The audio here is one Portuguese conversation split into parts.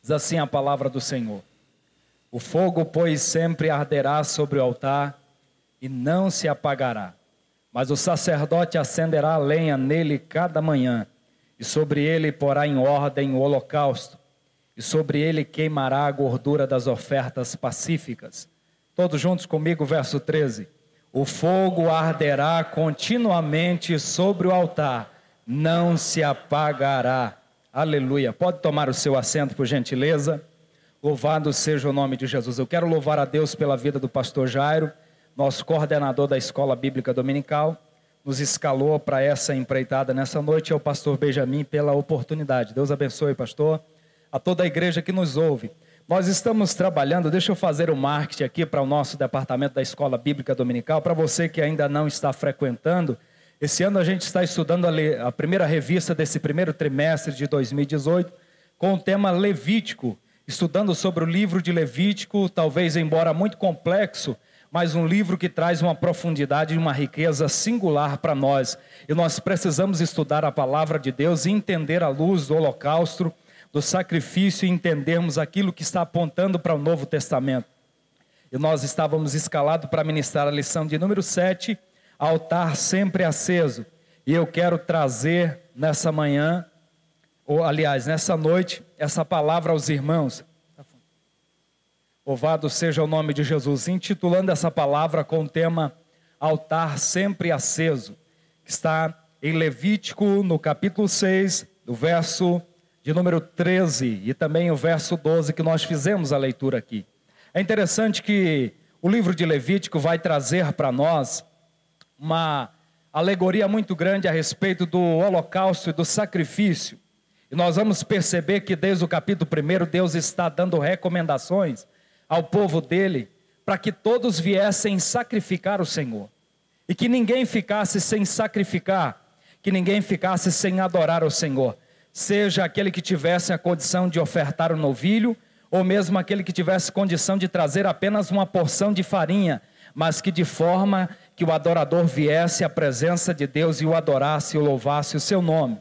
Diz assim a palavra do Senhor: o fogo, pois, sempre arderá sobre o altar e não se apagará. Mas o sacerdote acenderá a lenha nele cada manhã, e sobre ele porá em ordem o holocausto, e sobre ele queimará a gordura das ofertas pacíficas. Todos juntos comigo, verso 13. O fogo arderá continuamente sobre o altar, não se apagará. Aleluia. Pode tomar o seu assento, por gentileza. Louvado seja o nome de Jesus. Eu quero louvar a Deus pela vida do pastor Jairo, nosso coordenador da Escola Bíblica Dominical. Nos escalou para essa empreitada nessa noite. É o pastor Benjamin pela oportunidade. Deus abençoe, pastor. A toda a igreja que nos ouve. Nós estamos trabalhando, deixa eu fazer o marketing aqui para o nosso departamento da Escola Bíblica Dominical. Para você que ainda não está frequentando, esse ano a gente está estudando a primeira revista desse primeiro trimestre de 2018, com o tema Levítico, estudando sobre o livro de Levítico, talvez embora muito complexo, mas um livro que traz uma profundidade e uma riqueza singular para nós. E nós precisamos estudar a palavra de Deus e entender a luz do holocausto, do sacrifício, e entendermos aquilo que está apontando para o Novo Testamento. E nós estávamos escalados para ministrar a lição de número 7, altar sempre aceso. E eu quero trazer nessa manhã, ou aliás, nessa noite, essa palavra aos irmãos. Louvado seja o nome de Jesus, intitulando essa palavra com o tema altar sempre aceso, que está em Levítico, no capítulo 6, do verso de número 13 e também o verso 12 que nós fizemos a leitura aqui. É interessante que o livro de Levítico vai trazer para nós uma alegoria muito grande a respeito do holocausto e do sacrifício. E nós vamos perceber que desde o capítulo 1 Deus está dando recomendações ao povo dele para que todos viessem sacrificar o Senhor. E que ninguém ficasse sem sacrificar, que ninguém ficasse sem adorar o Senhor. Seja aquele que tivesse a condição de ofertar um novilho, ou mesmo aquele que tivesse condição de trazer apenas uma porção de farinha, mas que de forma que o adorador viesse à presença de Deus e o adorasse e o louvasse o seu nome.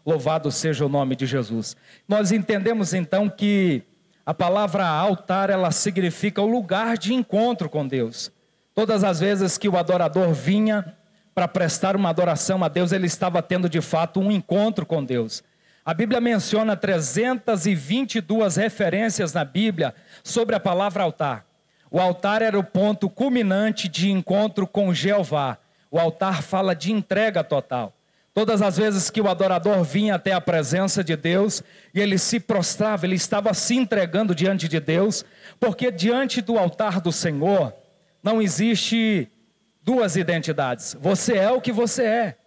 Louvado seja o nome de Jesus. Nós entendemos então que a palavra altar, ela significa o lugar de encontro com Deus. Todas as vezes que o adorador vinha para prestar uma adoração a Deus, ele estava tendo de fato um encontro com Deus. A Bíblia menciona 322 referências na Bíblia sobre a palavra altar. O altar era o ponto culminante de encontro com Jeová. O altar fala de entrega total. Todas as vezes que o adorador vinha até a presença de Deus e ele se prostrava, ele estava se entregando diante de Deus, porque diante do altar do Senhor não existe duas identidades. Você é o que você é.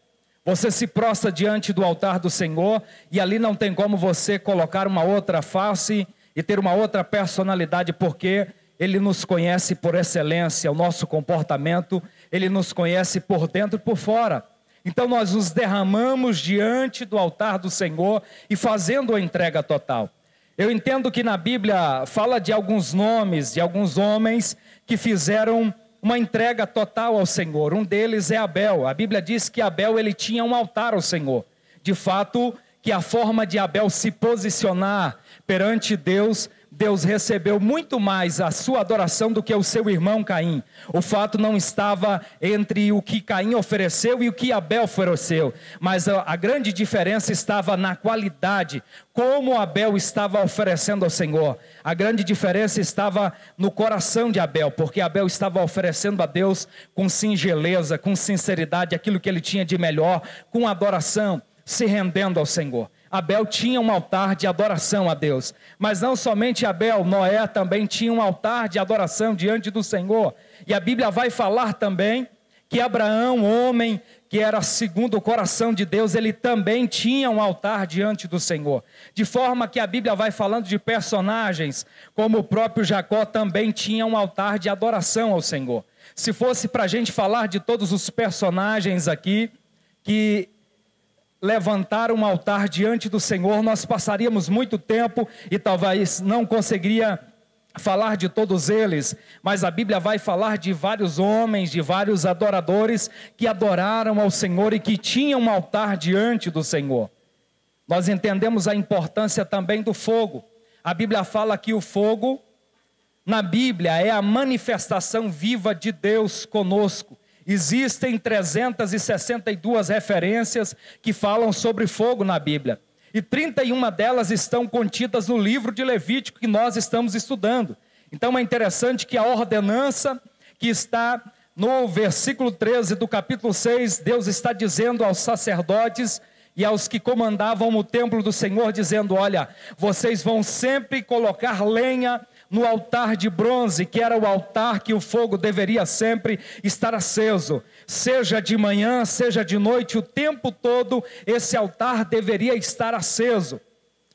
Você se prostra diante do altar do Senhor e ali não tem como você colocar uma outra face e ter uma outra personalidade, porque Ele nos conhece por excelência, o nosso comportamento, Ele nos conhece por dentro e por fora. Então nós nos derramamos diante do altar do Senhor e fazendo a entrega total. Eu entendo que na Bíblia fala de alguns nomes, de alguns homens que fizeram uma entrega total ao Senhor. Um deles é Abel. A Bíblia diz que Abel, ele tinha um altar ao Senhor. De fato, que a forma de Abel se posicionar perante Deus, Deus recebeu muito mais a sua adoração do que o seu irmão Caim. O fato não estava entre o que Caim ofereceu e o que Abel ofereceu, mas a grande diferença estava na qualidade, como Abel estava oferecendo ao Senhor. A grande diferença estava no coração de Abel, porque Abel estava oferecendo a Deus com singeleza, com sinceridade, aquilo que ele tinha de melhor, com adoração, se rendendo ao Senhor. Abel tinha um altar de adoração a Deus, mas não somente Abel, Noé também tinha um altar de adoração diante do Senhor. E a Bíblia vai falar também que Abraão, homem que era segundo o coração de Deus, ele também tinha um altar diante do Senhor. De forma que a Bíblia vai falando de personagens, como o próprio Jacó também tinha um altar de adoração ao Senhor. Se fosse para a gente falar de todos os personagens aqui que levantar um altar diante do Senhor, nós passaríamos muito tempo e talvez não conseguiria falar de todos eles, mas a Bíblia vai falar de vários homens, de vários adoradores que adoraram ao Senhor e que tinham um altar diante do Senhor. Nós entendemos a importância também do fogo. a Bíblia fala que o fogo, na Bíblia, é a manifestação viva de Deus conosco. Existem 362 referências que falam sobre fogo na Bíblia. E 31 delas estão contidas no livro de Levítico que nós estamos estudando. Então é interessante que a ordenança que está no versículo 13 do capítulo 6, Deus está dizendo aos sacerdotes e aos que comandavam o templo do Senhor, dizendo: olha, vocês vão sempre colocar lenha no altar de bronze, que era o altar que o fogo deveria sempre estar aceso. Seja de manhã, seja de noite, o tempo todo esse altar deveria estar aceso.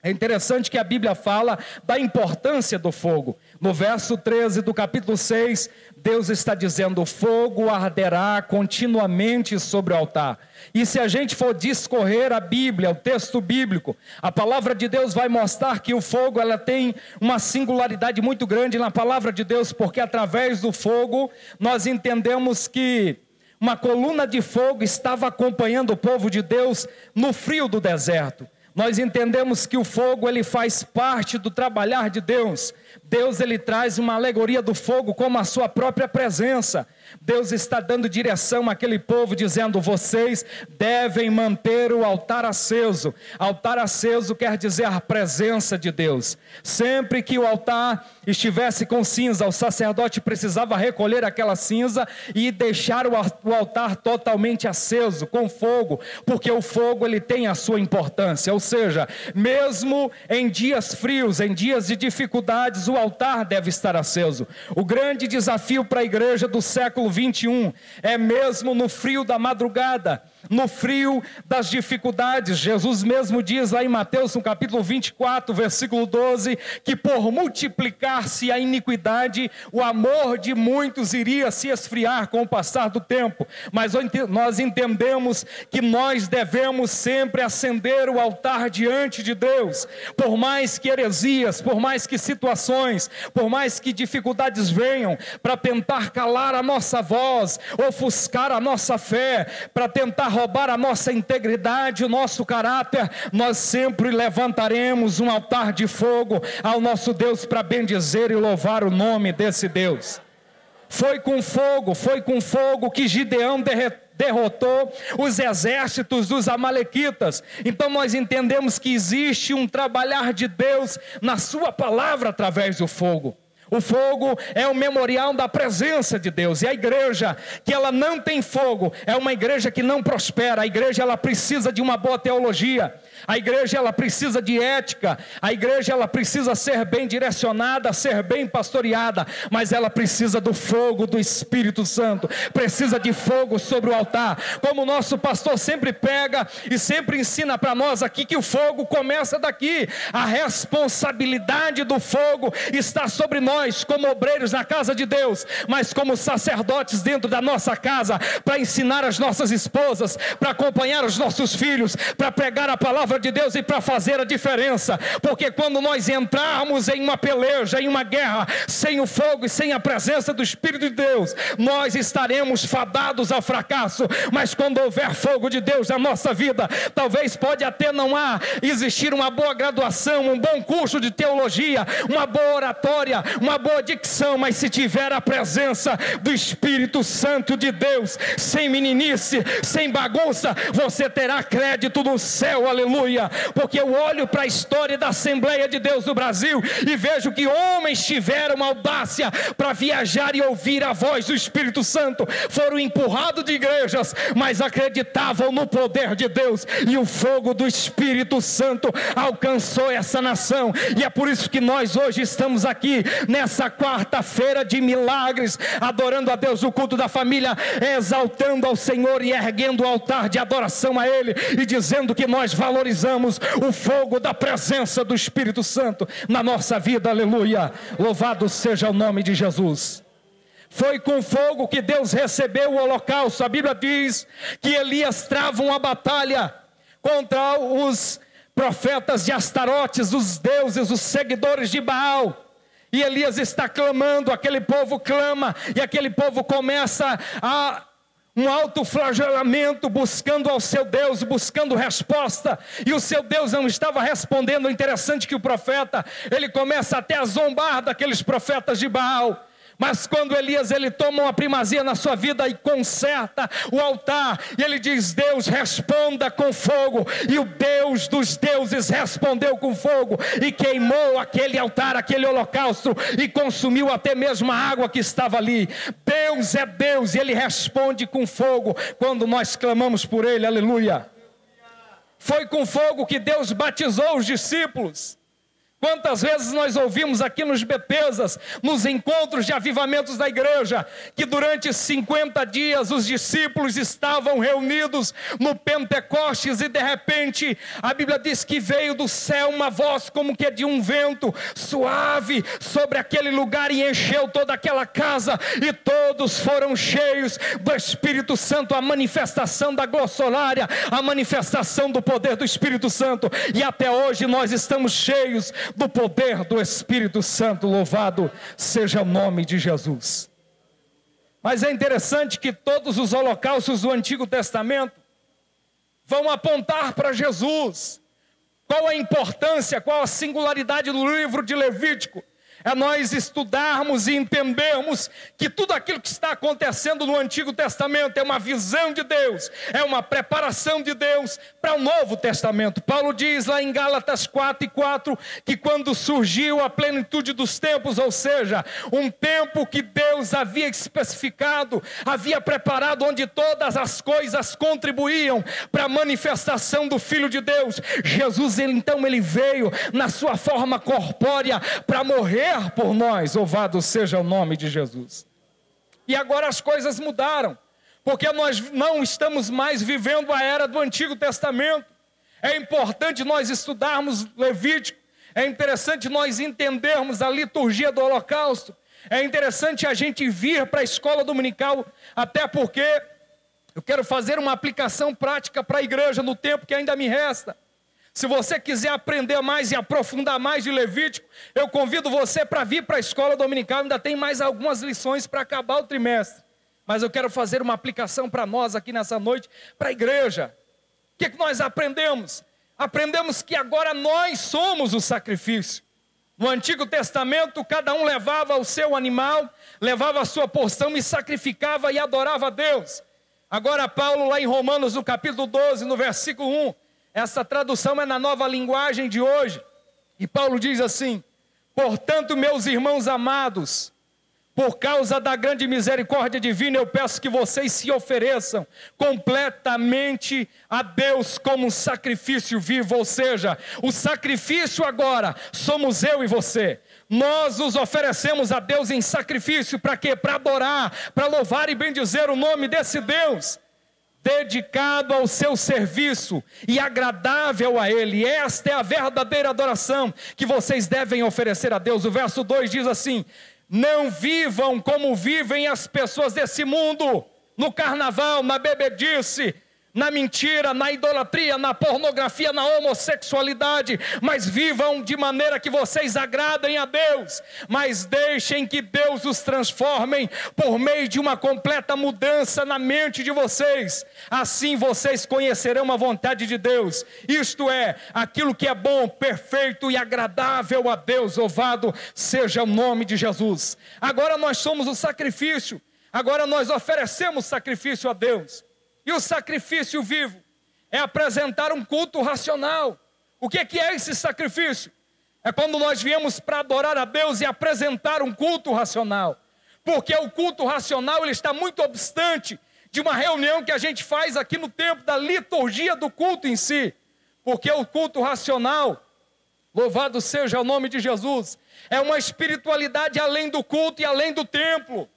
É interessante que a Bíblia fala da importância do fogo. No verso 13 do capítulo 6, Deus está dizendo: o fogo arderá continuamente sobre o altar. E se a gente for discorrer a Bíblia, o texto bíblico, a palavra de Deus vai mostrar que o fogo, ela tem uma singularidade muito grande na palavra de Deus, porque através do fogo nós entendemos que uma coluna de fogo estava acompanhando o povo de Deus no frio do deserto. Nós entendemos que o fogo, ele faz parte do trabalhar de Deus. Deus, ele traz uma alegoria do fogo como a sua própria presença. Deus está dando direção àquele povo, dizendo: vocês devem manter o altar aceso. Altar aceso quer dizer a presença de Deus. Sempre que o altar estivesse com cinza, o sacerdote precisava recolher aquela cinza e deixar o altar totalmente aceso, com fogo, porque o fogo, ele tem a sua importância. Ou seja, mesmo em dias frios, em dias de dificuldades, o altar deve estar aceso. O grande desafio para a igreja do século 21 é mesmo no frio da madrugada, no frio das dificuldades. Jesus mesmo diz lá em Mateus, no capítulo 24, versículo 12, que por multiplicar-se a iniquidade, o amor de muitos iria se esfriar com o passar do tempo. Mas nós entendemos que nós devemos sempre acender o altar diante de Deus. Por mais que heresias, por mais que situações, por mais que dificuldades venham para tentar calar a nossa voz, ofuscar a nossa fé, para tentar roubar a nossa integridade, o nosso caráter, nós sempre levantaremos um altar de fogo ao nosso Deus para bendizer e louvar o nome desse Deus. Foi com fogo que Gideão derrotou os exércitos dos amalequitas. Então nós entendemos que existe um trabalhar de Deus na sua palavra através do fogo. O fogo é o memorial da presença de Deus. E a igreja que ela não tem fogo é uma igreja que não prospera. A igreja, ela precisa de uma boa teologia. A igreja, ela precisa de ética. A igreja, ela precisa ser bem direcionada, ser bem pastoreada. Mas ela precisa do fogo do Espírito Santo. Precisa de fogo sobre o altar. Como o nosso pastor sempre pega e sempre ensina para nós aqui, que o fogo começa daqui. A responsabilidade do fogo está sobre nós, como obreiros na casa de Deus, mas como sacerdotes dentro da nossa casa, para ensinar as nossas esposas, para acompanhar os nossos filhos, para pregar a palavra de Deus e para fazer a diferença. Porque quando nós entrarmos em uma peleja, em uma guerra, sem o fogo e sem a presença do Espírito de Deus, nós estaremos fadados ao fracasso. Mas quando houver fogo de Deus na nossa vida, talvez pode até não existir uma boa graduação, um bom curso de teologia, uma boa oratória, uma boa dicção, mas se tiver a presença do Espírito Santo de Deus, sem meninice, sem bagunça, você terá crédito no céu, aleluia. Porque eu olho para a história da Assembleia de Deus do Brasil e vejo que homens tiveram audácia para viajar e ouvir a voz do Espírito Santo, foram empurrados de igrejas, mas acreditavam no poder de Deus, e o fogo do Espírito Santo alcançou essa nação. E é por isso que nós hoje estamos aqui nessa quarta-feira de milagres, adorando a Deus, o culto da família, exaltando ao Senhor e erguendo o altar de adoração a Ele, e dizendo que nós valorizamos o fogo da presença do Espírito Santo na nossa vida, aleluia. Louvado seja o nome de Jesus. Foi com fogo que Deus recebeu o holocausto. A Bíblia diz que Elias trava uma batalha contra os profetas de Astarotes, os deuses, os seguidores de Baal. E Elias está clamando, aquele povo clama, e aquele povo começa a um autoflagelamento, buscando ao seu Deus, buscando resposta, e o seu Deus não estava respondendo. É interessante que o profeta, ele começa até a zombar daqueles profetas de Baal. Mas quando Elias, ele toma uma primazia na sua vida e conserta o altar, e ele diz: Deus, responda com fogo. E o Deus dos deuses respondeu com fogo, e queimou aquele altar, aquele holocausto, e consumiu até mesmo a água que estava ali. Deus é Deus, e Ele responde com fogo, quando nós clamamos por Ele, aleluia. Foi com fogo que Deus batizou os discípulos. Quantas vezes nós ouvimos aqui nos Betesdas, nos encontros de avivamentos da igreja, que durante 50 dias os discípulos estavam reunidos no Pentecostes, e de repente a Bíblia diz que veio do céu uma voz como que de um vento suave sobre aquele lugar, e encheu toda aquela casa, e todos foram cheios do Espírito Santo, a manifestação da glossolária, a manifestação do poder do Espírito Santo. E até hoje nós estamos cheios do poder do Espírito Santo. Louvado seja o nome de Jesus. Mas é interessante que todos os holocaustos do Antigo Testamento vão apontar para Jesus. Qual a importância, qual a singularidade do livro de Levítico? É nós estudarmos e entendermos que tudo aquilo que está acontecendo no Antigo Testamento é uma visão de Deus, é uma preparação de Deus para o Novo Testamento. Paulo diz lá em Gálatas 4:4 que quando surgiu a plenitude dos tempos, ou seja, um tempo que Deus havia especificado, havia preparado, onde todas as coisas contribuíam para a manifestação do Filho de Deus, Jesus, então ele veio na sua forma corpórea para morrer por nós. Louvado seja o nome de Jesus. E agora as coisas mudaram, porque nós não estamos mais vivendo a era do Antigo Testamento. É importante nós estudarmos Levítico, é interessante nós entendermos a liturgia do holocausto, é interessante a gente vir para a escola dominical, até porque eu quero fazer uma aplicação prática para a igreja no tempo que ainda me resta. Se você quiser aprender mais e aprofundar mais de Levítico, eu convido você para vir para a escola dominical. Ainda tem mais algumas lições para acabar o trimestre. Mas eu quero fazer uma aplicação para nós aqui nessa noite, para a igreja. O que nós aprendemos? Aprendemos que agora nós somos o sacrifício. No Antigo Testamento, cada um levava o seu animal, levava a sua porção e sacrificava e adorava a Deus. Agora Paulo, lá em Romanos, no capítulo 12, no versículo 1, essa tradução é na nova linguagem de hoje. E Paulo diz assim: portanto, meus irmãos amados, por causa da grande misericórdia divina, eu peço que vocês se ofereçam completamente a Deus como um sacrifício vivo. Ou seja, o sacrifício agora somos eu e você. Nós nos oferecemos a Deus em sacrifício para quê? Para adorar, para louvar e bendizer o nome desse Deus, dedicado ao seu serviço e agradável a Ele. Esta é a verdadeira adoração que vocês devem oferecer a Deus. O verso 2 diz assim: não vivam como vivem as pessoas desse mundo, no carnaval, na bebedice, na mentira, na idolatria, na pornografia, na homossexualidade, mas vivam de maneira que vocês agradem a Deus, mas deixem que Deus os transforme por meio de uma completa mudança na mente de vocês. Assim vocês conhecerão a vontade de Deus, isto é, aquilo que é bom, perfeito e agradável a Deus. Louvado seja o nome de Jesus. Agora nós somos o sacrifício, agora nós oferecemos sacrifício a Deus. E o sacrifício vivo é apresentar um culto racional. O que é esse sacrifício? É quando nós viemos para adorar a Deus e apresentar um culto racional. Porque o culto racional, ele está muito obstante de uma reunião que a gente faz aqui no tempo da liturgia do culto em si. Porque o culto racional, louvado seja o nome de Jesus, é uma espiritualidade além do culto e além do templo.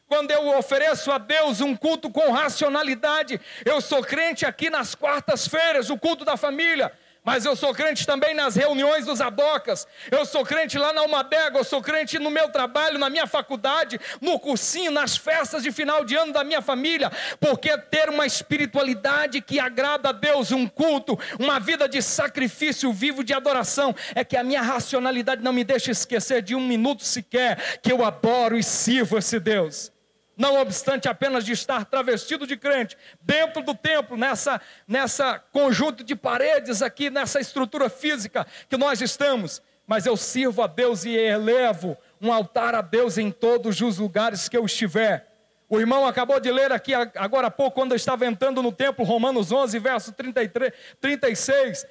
Quando eu ofereço a Deus um culto com racionalidade, eu sou crente aqui nas quartas-feiras, o culto da família, mas eu sou crente também nas reuniões dos adocas, eu sou crente lá na Almadega, eu sou crente no meu trabalho, na minha faculdade, no cursinho, nas festas de final de ano da minha família, porque ter uma espiritualidade que agrada a Deus, um culto, uma vida de sacrifício vivo de adoração, é que a minha racionalidade não me deixa esquecer de um minuto sequer que eu adoro e sirvo esse Deus. Não obstante apenas de estar travestido de crente, dentro do templo, nessa conjunto de paredes aqui, nessa estrutura física que nós estamos, mas eu sirvo a Deus e elevo um altar a Deus em todos os lugares que eu estiver. O irmão acabou de ler aqui agora há pouco, quando eu estava entrando no templo, Romanos 11, verso 36,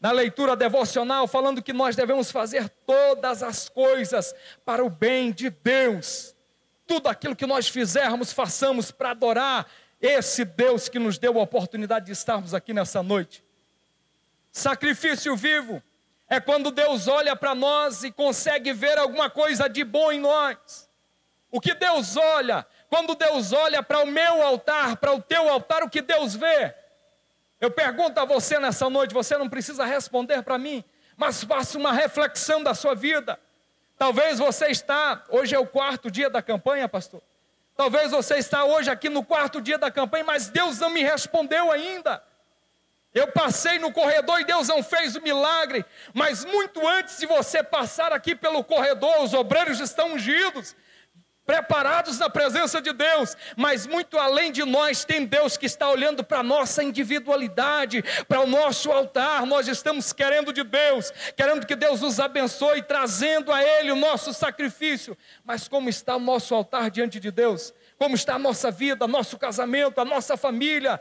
na leitura devocional, falando que nós devemos fazer todas as coisas para o bem de Deus. Tudo aquilo que nós fizermos, façamos para adorar esse Deus que nos deu a oportunidade de estarmos aqui nessa noite. Sacrifício vivo é quando Deus olha para nós e consegue ver alguma coisa de bom em nós. O que Deus olha, quando Deus olha para o meu altar, para o teu altar, o que Deus vê? Eu pergunto a você nessa noite, você não precisa responder para mim, mas faça uma reflexão da sua vida. Talvez você está, hoje é o 4º dia da campanha, pastor. Talvez você está hoje aqui no 4º dia da campanha, mas Deus não me respondeu ainda. Eu passei no corredor e Deus não fez o milagre, mas muito antes de você passar aqui pelo corredor, os obreiros estão ungidos, preparados na presença de Deus, mas muito além de nós tem Deus que está olhando para a nossa individualidade, para o nosso altar. Nós estamos querendo de Deus, querendo que Deus nos abençoe, trazendo a Ele o nosso sacrifício. Mas como está o nosso altar diante de Deus? Como está a nossa vida, nosso casamento, a nossa família,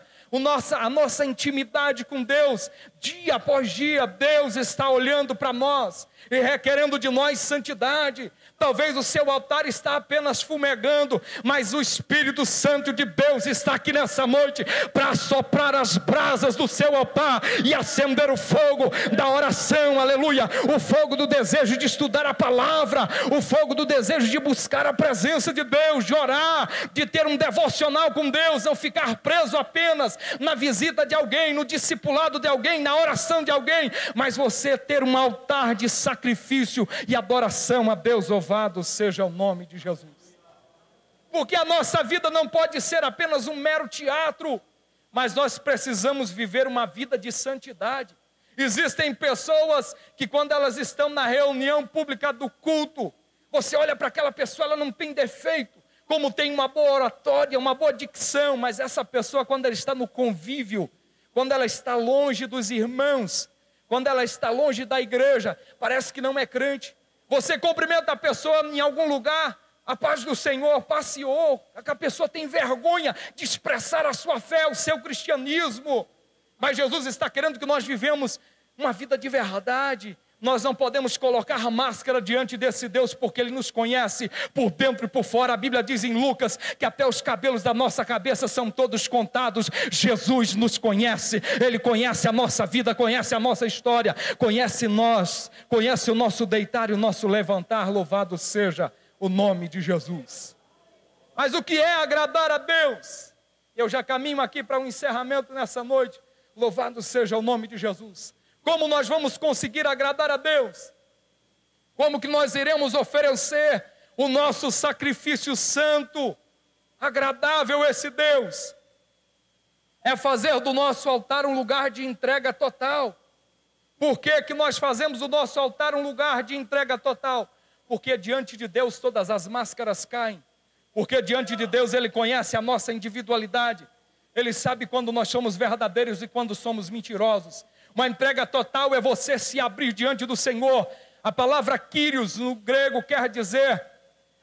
a nossa intimidade com Deus? Dia após dia, Deus está olhando para nós e requerendo de nós santidade. Talvez o seu altar está apenas fumegando, mas o Espírito Santo de Deus está aqui nessa noite para soprar as brasas do seu altar e acender o fogo da oração, aleluia, o fogo do desejo de estudar a palavra, o fogo do desejo de buscar a presença de Deus, de orar, de ter um devocional com Deus, não ficar preso apenas na visita de alguém, no discipulado de alguém, na oração de alguém, mas você ter um altar de sacrifício e adoração a Deus. Louvado seja o nome de Jesus. Porque a nossa vida não pode ser apenas um mero teatro, mas nós precisamos viver uma vida de santidade. Existem pessoas que quando elas estão na reunião pública do culto, você olha para aquela pessoa, ela não tem defeito, como tem uma boa oratória, uma boa dicção, mas essa pessoa, quando ela está no convívio, quando ela está longe dos irmãos, quando ela está longe da igreja, parece que não é crente. Você cumprimenta a pessoa em algum lugar, a paz do Senhor, passeou, a pessoa tem vergonha de expressar a sua fé, o seu cristianismo. Mas Jesus está querendo que nós vivemos uma vida de verdade. Nós não podemos colocar máscara diante desse Deus, porque Ele nos conhece por dentro e por fora. A Bíblia diz em Lucas que até os cabelos da nossa cabeça são todos contados. Jesus nos conhece, Ele conhece a nossa vida, conhece a nossa história, conhece nós, conhece o nosso deitar e o nosso levantar. Louvado seja o nome de Jesus. Mas o que é agradar a Deus? Eu já caminho aqui para um encerramento nessa noite. Louvado seja o nome de Jesus. Como nós vamos conseguir agradar a Deus? Como que nós iremos oferecer o nosso sacrifício santo, agradável a esse Deus? É fazer do nosso altar um lugar de entrega total. Por que que nós fazemos do nosso altar um lugar de entrega total? Porque diante de Deus todas as máscaras caem. Porque diante de Deus Ele conhece a nossa individualidade. Ele sabe quando nós somos verdadeiros e quando somos mentirosos. Uma entrega total é você se abrir diante do Senhor. A palavra Kyrios no grego quer dizer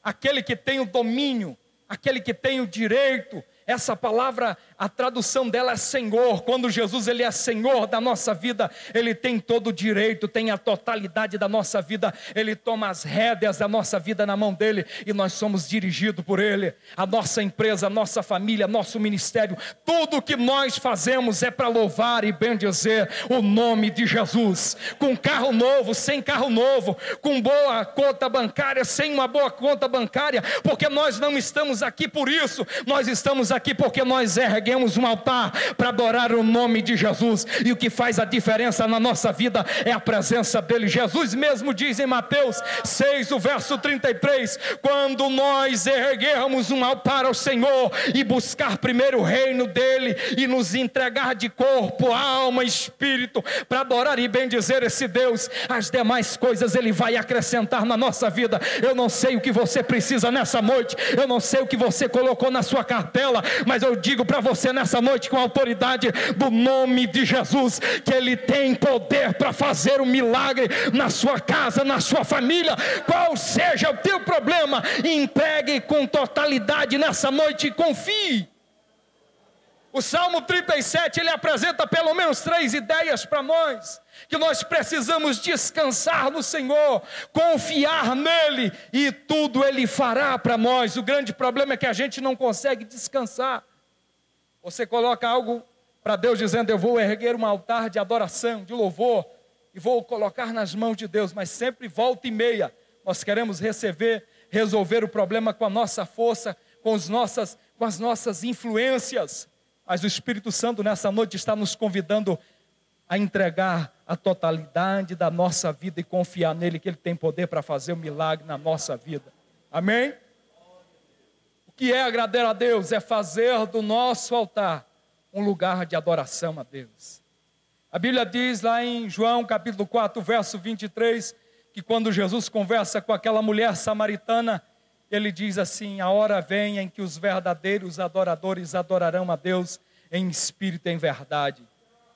aquele que tem o domínio, aquele que tem o direito. Essa palavra, a tradução dela é Senhor. Quando Jesus Ele é Senhor da nossa vida, Ele tem todo o direito, tem a totalidade da nossa vida. Ele toma as rédeas da nossa vida na mão dEle e nós somos dirigidos por Ele. A nossa empresa, a nossa família, nosso ministério, tudo que nós fazemos é para louvar e bendizer o nome de Jesus. Com carro novo, sem carro novo, com boa conta bancária, sem uma boa conta bancária, porque nós não estamos aqui por isso, nós estamos aqui porque nós erguemos erguemos um altar para adorar o nome de Jesus. E o que faz a diferença na nossa vida é a presença dele. Jesus mesmo diz em Mateus 6, o verso 33, quando nós erguermos um altar ao Senhor e buscar primeiro o reino dele e nos entregar de corpo, alma e espírito para adorar e bendizer esse Deus, as demais coisas ele vai acrescentar na nossa vida. Eu não sei o que você precisa nessa noite, eu não sei o que você colocou na sua cartela, mas eu digo para você nessa noite com a autoridade do nome de Jesus, que ele tem poder para fazer um milagre na sua casa, na sua família, qual seja o teu problema, entregue com totalidade nessa noite e confie. O Salmo 37, ele apresenta pelo menos 3 ideias para nós, que nós precisamos descansar no Senhor, confiar nele, e tudo ele fará para nós. O grande problema é que a gente não consegue descansar. Você coloca algo para Deus dizendo, eu vou erguer um altar de adoração, de louvor, e vou colocar nas mãos de Deus, mas sempre volta e meia, nós queremos resolver o problema com a nossa força, com as nossas influências. Mas o Espírito Santo nessa noite está nos convidando a entregar a totalidade da nossa vida e confiar nele, que ele tem poder para fazer um milagre na nossa vida. Amém? O que é agradar a Deus? É fazer do nosso altar um lugar de adoração a Deus. A Bíblia diz lá em João capítulo 4, verso 23, que quando Jesus conversa com aquela mulher samaritana, ele diz assim, a hora vem em que os verdadeiros adoradores adorarão a Deus em espírito e em verdade.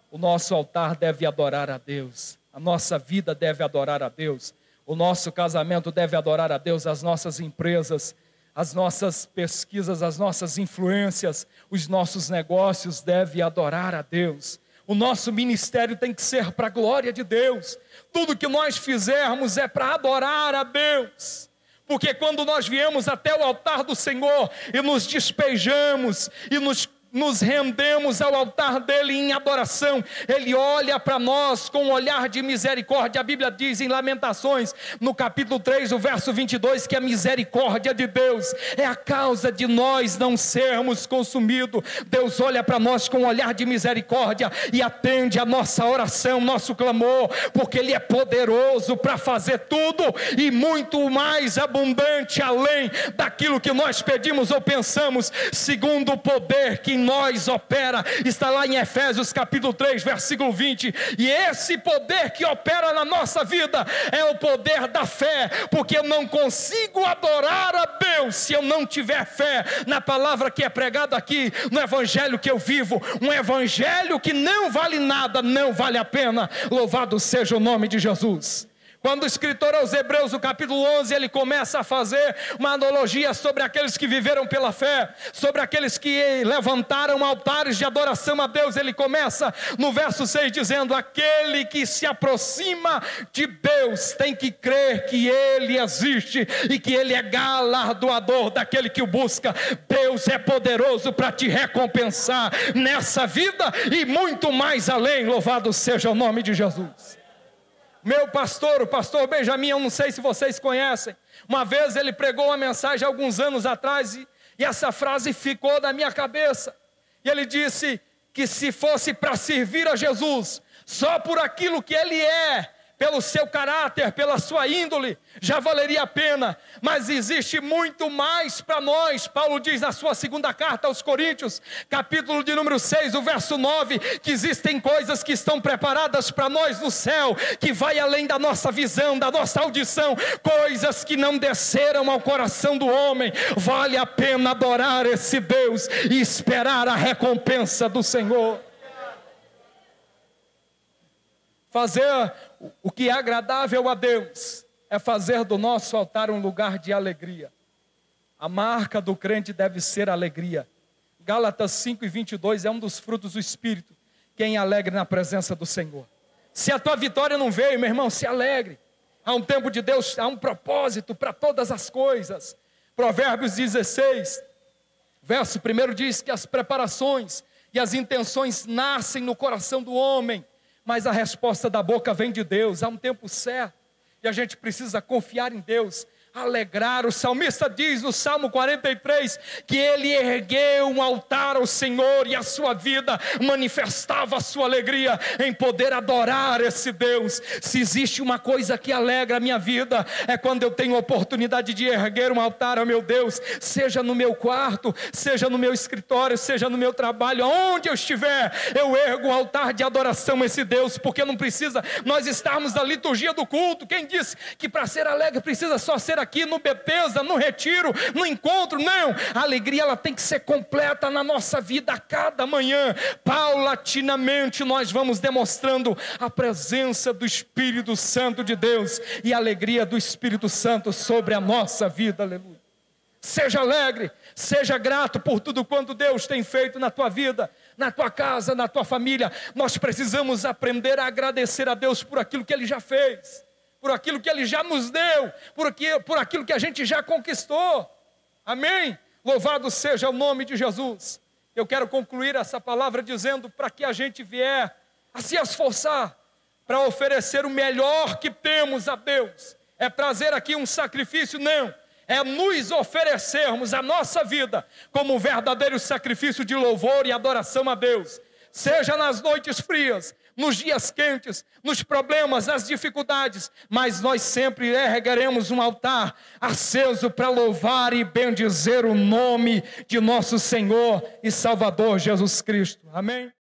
O nosso altar deve adorar a Deus, a nossa vida deve adorar a Deus, o nosso casamento deve adorar a Deus, as nossas empresas, as nossas pesquisas, as nossas influências, os nossos negócios devem adorar a Deus. O nosso ministério tem que ser para a glória de Deus. Tudo que nós fizermos é para adorar a Deus. Porque quando nós viemos até o altar do Senhor e nos despejamos e nos rendemos ao altar dele em adoração, ele olha para nós com um olhar de misericórdia. A Bíblia diz em Lamentações, no capítulo 3, o verso 22, que a misericórdia de Deus é a causa de nós não sermos consumidos. Deus olha para nós com um olhar de misericórdia e atende a nossa oração, nosso clamor, porque ele é poderoso para fazer tudo e muito mais abundante além daquilo que nós pedimos ou pensamos, segundo o poder que em nós opera. Está lá em Efésios capítulo 3, versículo 20, e esse poder que opera na nossa vida é o poder da fé, porque eu não consigo adorar a Deus se eu não tiver fé na palavra que é pregada aqui, no evangelho que eu vivo, um evangelho que não vale nada, não vale a pena. Louvado seja o nome de Jesus. Quando o escritor aos Hebreus, no capítulo 11, ele começa a fazer uma analogia sobre aqueles que viveram pela fé, sobre aqueles que levantaram altares de adoração a Deus. Ele começa no verso 6 dizendo, aquele que se aproxima de Deus tem que crer que ele existe e que ele é galardoador daquele que o busca. Deus é poderoso para te recompensar nessa vida e muito mais além. Louvado seja o nome de Jesus. Meu pastor, o pastor Benjamin, eu não sei se vocês conhecem, uma vez ele pregou uma mensagem há alguns anos atrás e essa frase ficou na minha cabeça. E ele disse que se fosse para servir a Jesus, só por aquilo que ele é, pelo seu caráter, pela sua índole, já valeria a pena, mas existe muito mais para nós. Paulo diz na sua segunda carta aos Coríntios, capítulo de número 6, o verso 9, que existem coisas que estão preparadas para nós no céu, que vai além da nossa visão, da nossa audição, coisas que não desceram ao coração do homem. Vale a pena adorar esse Deus e esperar a recompensa do Senhor. Fazer o que é agradável a Deus é fazer do nosso altar um lugar de alegria. A marca do crente deve ser alegria. Gálatas 5:22 é um dos frutos do Espírito. Quem alegre na presença do Senhor. Se a tua vitória não veio, meu irmão, se alegre. Há um tempo de Deus, há um propósito para todas as coisas. Provérbios 16, verso 1 diz que as preparações e as intenções nascem no coração do homem, mas a resposta da boca vem de Deus. Há um tempo certo e a gente precisa confiar em Deus. alegrar. O salmista diz no Salmo 43 que ele ergueu um altar ao Senhor e a sua vida manifestava a sua alegria em poder adorar esse Deus. Se existe uma coisa que alegra a minha vida, é quando eu tenho a oportunidade de erguer um altar ao meu Deus, seja no meu quarto, seja no meu escritório, seja no meu trabalho, aonde eu estiver, eu ergo um altar de adoração a esse Deus, porque não precisa nós estarmos na liturgia do culto. Quem disse que para ser alegre precisa só ser aqui no Bethesda, no retiro, no encontro? Não, a alegria ela tem que ser completa na nossa vida a cada manhã. Paulatinamente nós vamos demonstrando a presença do Espírito Santo de Deus e a alegria do Espírito Santo sobre a nossa vida. Aleluia. Seja alegre, seja grato por tudo quanto Deus tem feito na tua vida, na tua casa, na tua família. Nós precisamos aprender a agradecer a Deus por aquilo que Ele já fez, por aquilo que Ele já nos deu, por aquilo que a gente já conquistou. Amém? Louvado seja o nome de Jesus. Eu quero concluir essa palavra dizendo, para que a gente vier a se esforçar para oferecer o melhor que temos a Deus. É trazer aqui um sacrifício? Não. É nos oferecermos a nossa vida como um verdadeiro sacrifício de louvor e adoração a Deus. Seja nas noites frias, nos dias quentes, nos problemas, nas dificuldades, mas nós sempre ergueremos um altar aceso para louvar e bendizer o nome de nosso Senhor e Salvador Jesus Cristo. Amém?